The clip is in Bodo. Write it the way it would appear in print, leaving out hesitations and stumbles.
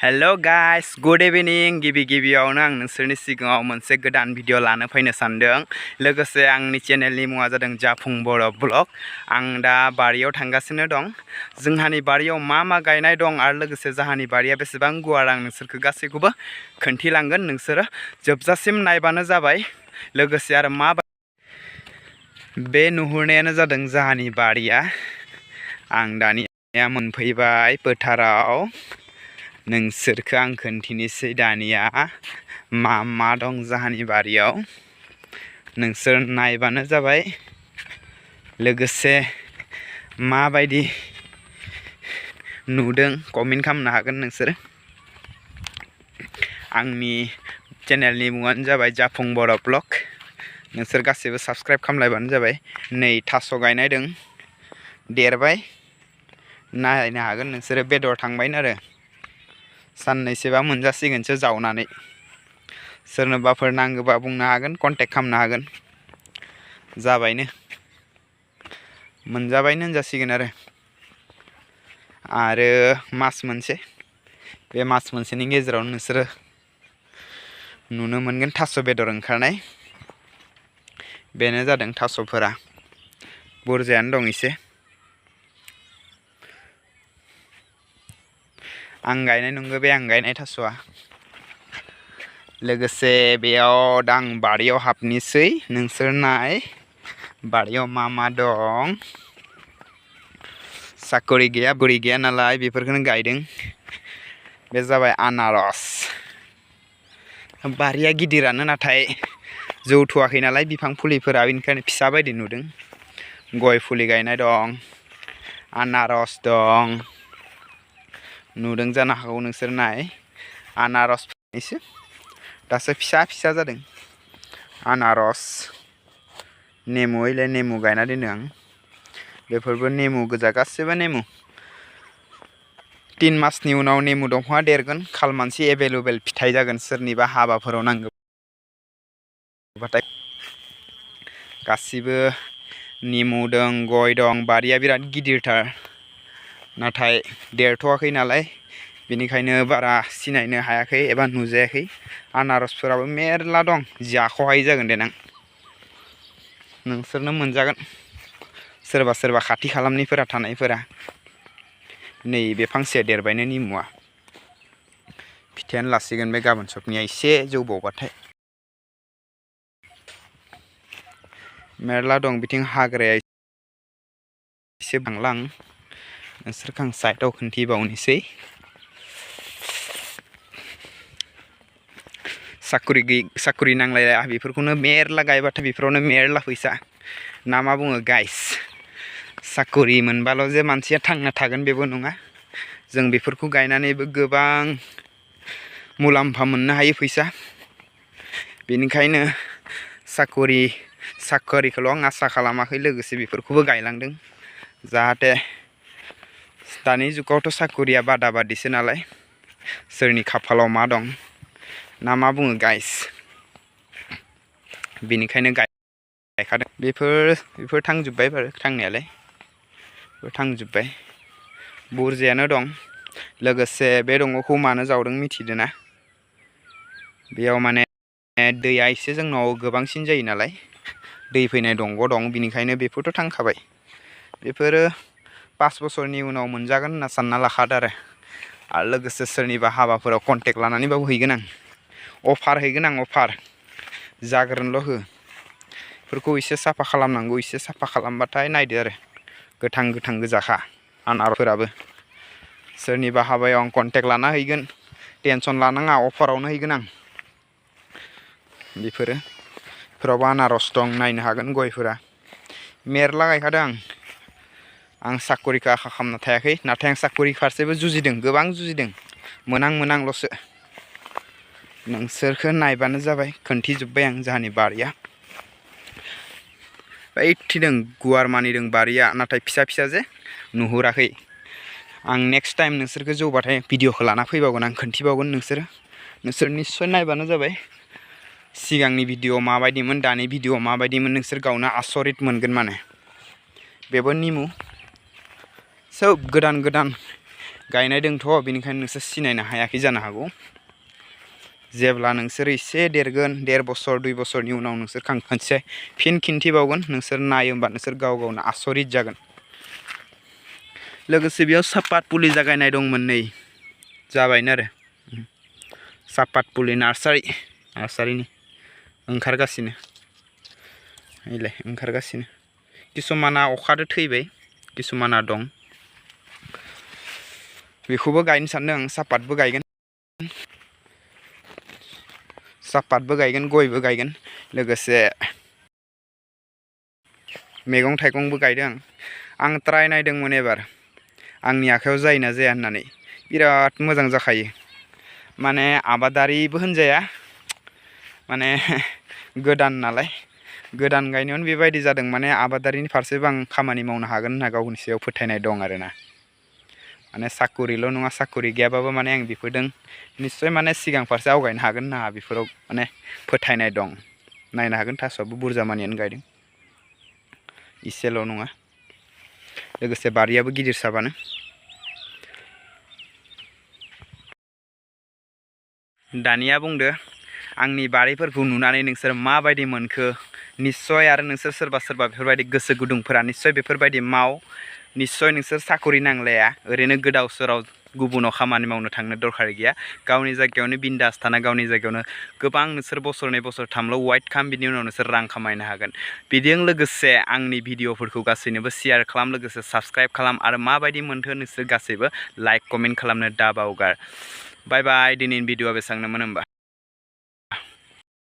Hello guys, good evening. गिबियावनो आं नोंसोरनि सिगाङाव मोनसे गोदान भिडिअ लानो फैनो सानदों। लोगोसे आंनि चेनेलनि मुङा जादों जाफुं बर' ब्लग। आं दा बारियाव थांगासिनो दं। जोंहानि बारियाव मा गायनाय दं आरो लोगोसे जोंहानि बारिया बेसेबां गुवार आं नोंसोरखौ गासैखौबो खोन्थिलांगोन। नोंसोरो जोबजासिम नायबानो जाबाय। लोगोसे आरो बे नुहुरनायानो जादों जोंहानि बारिया। आं दानिया मोनफैबाय फोथाराव। नोंसोरखौ आं खोन्थिनोसै दानिया मा दं जोंहानि बारियाव। नोंसोर नायबानो जाबाय। लोगोसे माबायदि नुदों कमेन्ट खालामनो हागोन नोंसोर। आंनि चेनेलनि मुङानो जाबाय जाफुं बर' ब्लग। नोंसोर गासैबो साबस्क्राइब खालामलायबानो जाबाय। नै थास' गायनाय दं, देरबाय। नायनो हागोन नोंसोरो। बेदर थांबायनो आरो साननैसोबा मोनजासिगोनसो जावनानै। सोरनोबाफोर नांगौबा बुंनो हागोन, कन्टेक्ट खालामनो हागोन। जाबायनो, मोनजाबायनो होनजासिगोन आरो मास मोनसे। बे मास मोनसेनि गेजेराव नोंसोरो नुनो मोनगोन थास' बेदर ओंखारनाय। बेनो जादों थास'फोरा। बुरजायानो दं एसे। आं गायनाय नंगौ, बे आं गायनाय थास'आ। लोगोसे बेयाव दा आं बारियाव हाबनोसै। नोंसोर नाय बारियाव मा दं। साकरि गैया, बुरि गैया नालाय बेफोरखौनो गायदों। बे जाबाय आनारस। बारिया गिदिरानो, नाथाय जौथ'वाखै नालाय बिफां फुलिफोरा, बेनिखायनो फिसा बायदि नुदों। गय फुलि गायनाय दं, आनारस दं। नुदों जानो हागौ नोंसोर। नाय आनारस एसे दासो फिसा जादों। आनारस, नेमु, नेमु गायना दोनो आं। बेफोरबो नेमु गोजा, गासिबो नेमु। 3 मासनि उनाव नेमु दंफाङा देरगोन। खालमानसि एभेलेबेल फिथाइ जागोन। सोरनिबा हाबाफोराव नांगौबाथाय। गासिबो नेमु दं, गय दं। बारिया बिराद गिदिरथार, नाथाय देरथ'वाखै नालाय बेनिखायनो बारा सिनायनो हायाखै एबा नुजायाखै। आनारसफोराबो मेरला दं, जाख'हायै जागोन देनां। नोंसोरनो मोनजागोन, सोरबा खाथि खालामनिफोरा थानायफोरा। नैबे फांसेया देरबायनो निमुआ। फिथाइयानो लासिगोन बे गाबोन सबनिया एसे जौबावबाथाय। मेरला दं। बिथिं हाग्राया एसे बांलां। नोंसोरखौ आं साइडआव खोन्थिबावनोसै। साकरि नांलाया, बेफोरखौनो मेरला गायबाथाय बेफोरावनो मेरला फैसा। ना मा बुङो गाइस। साकरि मोनबाल' जे मानसिया थांना थागोन बेबो नङा। जों बेफोरखौ गायनानैबो गोबां मुलाम्फा मोननो हायो, फैसा। बेनिखायनो साकरिखौल' आं आसा खालामाखै, लोगोसे बेफोरखौबो गायलांदों। जाहाथे दानि जुगावथ' साकरिया बादा बादिसो नालाय। सोरनि खाफालाव मा दं ना मा बुङो गाइस। बेनिखायनो गायखादों। बेफोर थांजोब्बाय बारु थांनायालाय। थांजोब्बाय, बुरजायानो दं। लोगोसे बे दंग'खौ मानो जावदों मिथिदों ना? बेयाव माने दैया एसे जोंनाव गोबांसिन जायो नालाय। दै फैनाय दंग' दं, बिनिखायनो बेफोरथ' थांखाबाय। बेफोरो 5 बोसोरनि उनाव मोनजागोन होनना सानना लाखादो आरो लोगोसे सोरनिबा हाबाफोराव कन्टेक्ट लानानैबाबो हैगोन आं। अफार हैगोन आं, अफार। जाग्रोनोल' हो। बेफोरखौ एसे साफा खालामनांगौ। एसे साफा खालामबाथाय नायदो आरो गोथां गोजाखा आनारसफोराबो। सोरनिबा हाबायाव आं कन्टेक्ट लाना हैगोन। टेनसन लानाङा, अफारावनो हैगोन आं। बेफोरावबो आनारस दं, नायनो हागोन। गयफोरा मेरला गायखादों आं साकरिखौ आखा खालामना थायाखै। नाथाय आं साकरि फारसेबो जुजिदों, गोबां जुजिदों। मोनांल'सो। नोंसोरखौ नायबानो जाबाय। खोन्थिजोब्बाय आं जोंहानि बारिया। बैथिदों गुवार मानिदों बारिया, नाथाय फिसा जे नुहुराखै। आं नेक्स्ट टाइम नोंसोरखौ जौबाथाय भिडिअखौ लाना फैबावगोन। आं खोन्थिबावगोन। नोंसोर निस्सय नायबानो जाबाय। सिगांनि भिडिअ माबायदिमोन, दानि भिडिअ माबायदिमोन, नोंसोर गावनो आसरित मोनगोन। माने बेबो निमु। सोब गोदान गायनाय दंथ' बेनिखायनो नोंसोर सिनायनो हायाखै जानो हागौ जेब्ला नोंसोर एसे देरगोन 1.5 बोसोर 2 बोसोरनि उनाव नोंसोर खनसे फिन खिन्थिबावगोन नोंसोर नायो होमबा नोंसोर गाव गावनो आसरित जागोन लोगोसे बेयाव सापात फुलि जागायनाय दंमोन नै जाबायनो आरो सापात फुलि नार्सारिनि ओंखारगासिनो इलाय ओंखारगासिनो किसुमाना अखादो थैबाय किसुमाना दं बेखौबो गायनो सानदों आं सापातबो गायगोन गयबो गायगोन लोगोसे मैगं थाइगंबो गायदों आं ट्राय नायदोंमोन एबार आंनि आखायाव जायोना जाया होननानै बिराद मोजां जाखायो माने आबादारिबो होनजाया माने गोदान नालाय गोदान गायनायावनो बेबायदि जादों माने आबादारिनि फारसेबो आं खामानि मावनो हागोन होनना गावनि सायाव फोथायनाय दं आरोना माने साकुरिल' नङा साकुरि गैयाबाबो माने आं बेफोरदों निस्सय माने सिगां फारसे आवगायनो हागोन होनना बेफोराव माने फोथायनाय दं नायनो हागोन थास'आबो बुरजा मानियानो गायदों इसेल' नङा लोगोसे बारियाबो गिदिर साबानो दानिया बुंदो आंनि बारिफोरखौ नुनानै नोंसोर माबायदि मोनखो निस्सय आरो नोंसोर सोरबा बेफोरबायदि गोसो गुदुंफोरा निस्सय बेफोरबायदि निस्सय नोंसोर साकरि नांलाया ओरैनो गोदाव सोराव गुबुनाव खामानि मावनो थांनो दरखार गैया गावनि जायगायावनो बिन्दास थाना गावनि जायगायावनो गोबां नोंसोर बोसोरनै बोसोरथामल' वाइट खाम बिनि उनाव नोंसोर रां खामायनो हागोन बिजों लोगोसे आंनि भिडिअफोरखौ गासैनोबो शेयार खालाम लोगोसे साबस्क्राइब खालाम आरो माबायदि मोनखो नोंसोर गासैबो लाइक कमेन्ट खालामनो दाबावगार बाय बाय दिनैनि भिडिअआ बेसांनोमोन होमबा